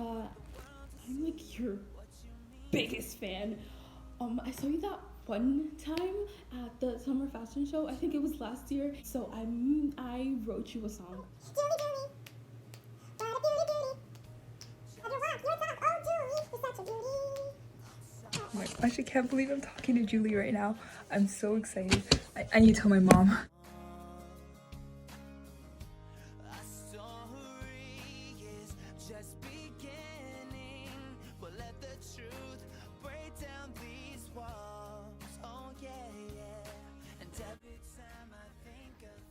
I'm like your biggest fan. I saw you that one time at the summer fashion show. I think it was last year. So I wrote you a song. Oh my gosh, I can't believe I'm talking to Julie right now. I'm so excited. I need to tell my mom.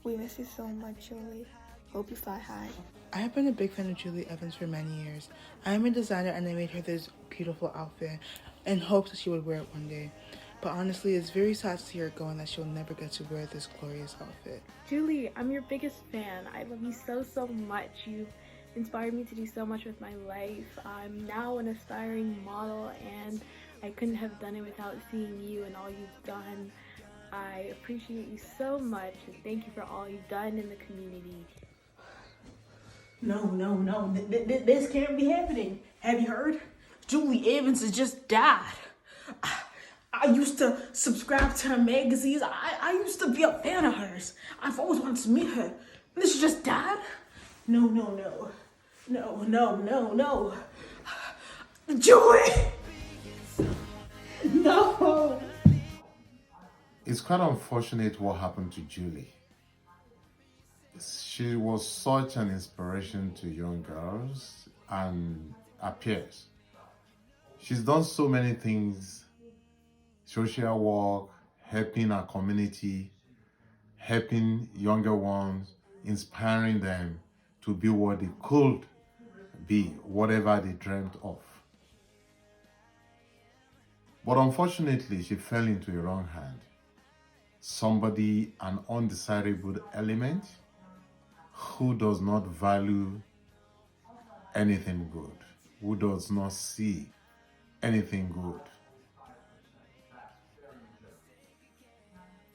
We miss you so much, Julie. Hope you fly high. I have been a big fan of Julie Evans for many years. I am a designer and I made her this beautiful outfit in hopes that she would wear it one day. But honestly, it's very sad to see her go and that she'll never get to wear this glorious outfit. Julie, I'm your biggest fan. I love you so much. You've inspired me to do so much with my life. I'm now an aspiring model and I couldn't have done it without seeing you and all you've done. I appreciate you so much and thank you for all you've done in the community. No. This can't be happening. Have you heard? Julie Evans has just died. I used to subscribe to her magazines. I used to be a fan of hers. I've always wanted to meet her. And she just died? No. Julie! No! It's quite unfortunate what happened to Julie. She was such an inspiration to young girls and her peers. She's done so many things, social work, helping our community, helping younger ones, inspiring them to be what they could be, whatever they dreamt of. But unfortunately, she fell into the wrong hand. Somebody, an undesirable element, who does not value anything good, who does not see anything good.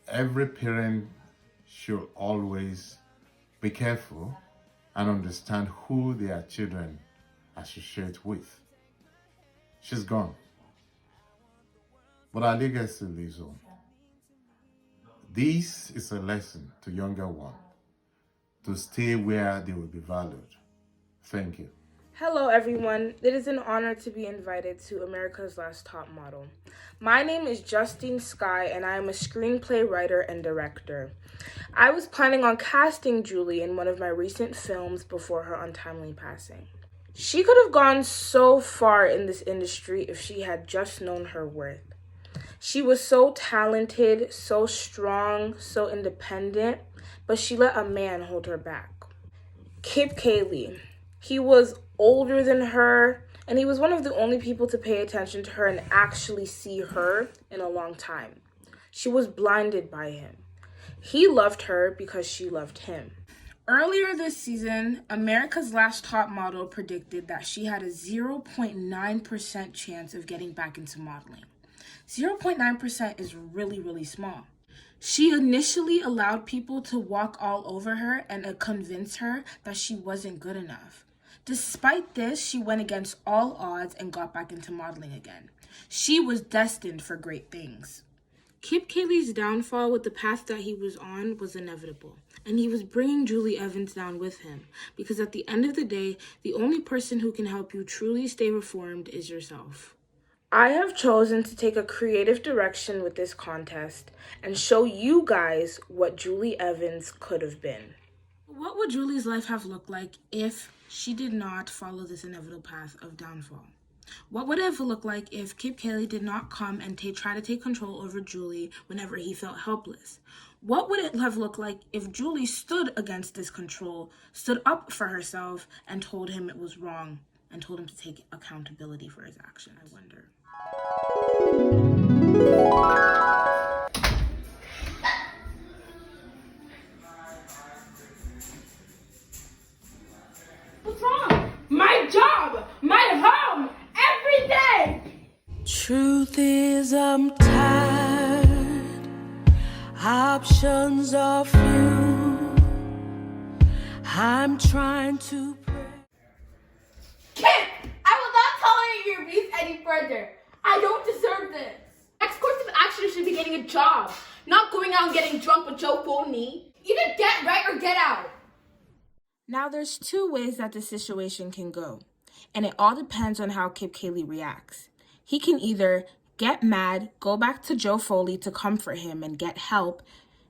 Every parent should always be careful and understand who their children associate with. She's gone, but our legacy lives on. This is a lesson to younger ones to stay where they will be valued. Thank you. Hello everyone, it is an honor to be invited to America's Last Top Model. My name is Justine Skye and I am a screenplay writer and director. I was planning on casting Julie in one of my recent films before her untimely passing. She could have gone so far in this industry if she had just known her worth. She was so talented, so strong, so independent, but she let a man hold her back. Kip Cayley. He was older than her, and he was one of the only people to pay attention to her and actually see her in a long time. She was blinded by him. He loved her because she loved him. Earlier this season, America's Last Top Model predicted that she had a 0.9% chance of getting back into modeling. 0.9% is really small. She initially allowed people to walk all over her and convince her that she wasn't good enough. Despite this, she went against all odds and got back into modeling again. She was destined for great things. Kip Cayley's downfall with the path that he was on was inevitable, and he was bringing Julie Evans down with him, because at the end of the day, the only person who can help you truly stay reformed is yourself. I have chosen to take a creative direction with this contest and show you guys what Julie Evans could have been. What would Julie's life have looked like if she did not follow this inevitable path of downfall? What would it have looked like if Kip Cayley did not come and try to take control over Julie whenever he felt helpless? What would it have looked like if Julie stood against this control, stood up for herself, and told him it was wrong, and told him to take accountability for his action, I wonder. What's wrong? My job, my home, every day! Truth is I'm tired, options are few, I'm trying to pray. Kip, I further. I don't deserve this. Next course of action should be getting a job, not going out and getting drunk with Joe Foley. Either get right or get out. Now, there's two ways that the situation can go, and it all depends on how Kip Cayley reacts. He can either get mad, go back to Joe Foley to comfort him and get help,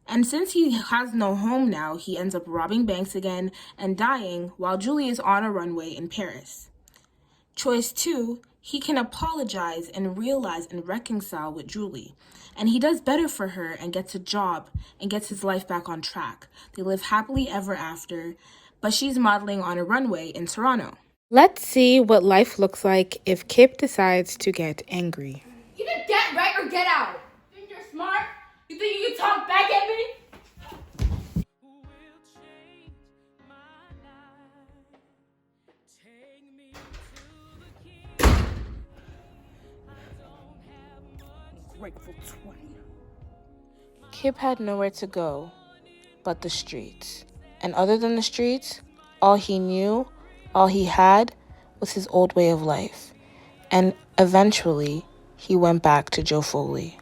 and since he has no home now, he ends up robbing banks again and dying while Julie is on a runway in Paris. Choice 2, he can apologize and realize and reconcile with Julie. And he does better for her and gets a job and gets his life back on track. They live happily ever after, but she's modeling on a runway in Toronto. Let's see what life looks like if Kip decides to get angry. Either get right or get out. Think you're smart? You think you can talk back at me? Grateful 20. Kip had nowhere to go but the streets. And other than the streets, all he knew, all he had, was his old way of life. And eventually, he went back to Joe Foley.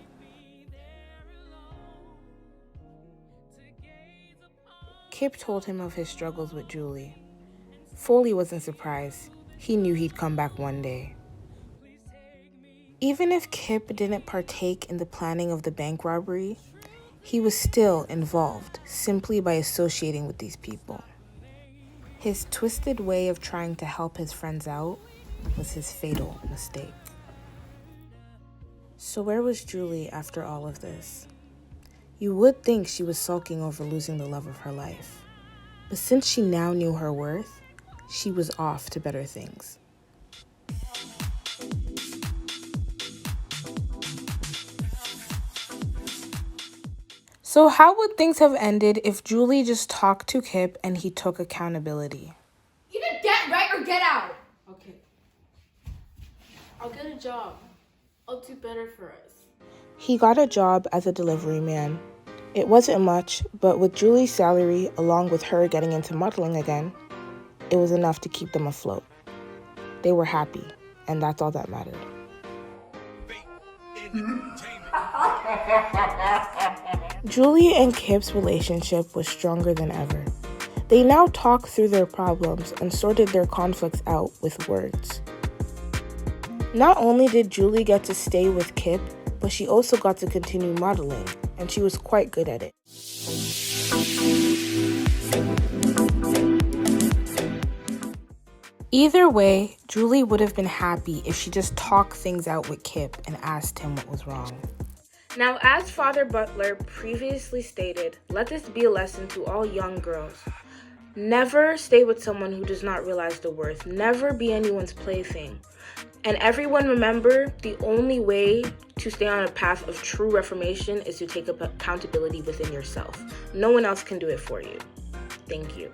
Kip told him of his struggles with Julie. Foley wasn't surprised. He knew he'd come back one day. Even if Kip didn't partake in the planning of the bank robbery, he was still involved simply by associating with these people. His twisted way of trying to help his friends out was his fatal mistake. So where was Julie after all of this? You would think she was sulking over losing the love of her life. But since she now knew her worth, she was off to better things. So how would things have ended if Julie just talked to Kip and he took accountability? Either get right or get out. Okay. I'll get a job. I'll do better for us. He got a job as a delivery man. It wasn't much, but with Julie's salary, along with her getting into modeling again, it was enough to keep them afloat. They were happy, and that's all that mattered. Julie and Kip's relationship was stronger than ever. They now talk through their problems and sorted their conflicts out with words. Not only did Julie get to stay with Kip, but she also got to continue modeling, and she was quite good at it. Either way, Julie would have been happy if she just talked things out with Kip and asked him what was wrong. Now, as Father Butler previously stated, let this be a lesson to all young girls. Never stay with someone who does not realize the worth. Never be anyone's plaything. And everyone remember, the only way to stay on a path of true reformation is to take up accountability within yourself. No one else can do it for you. Thank you.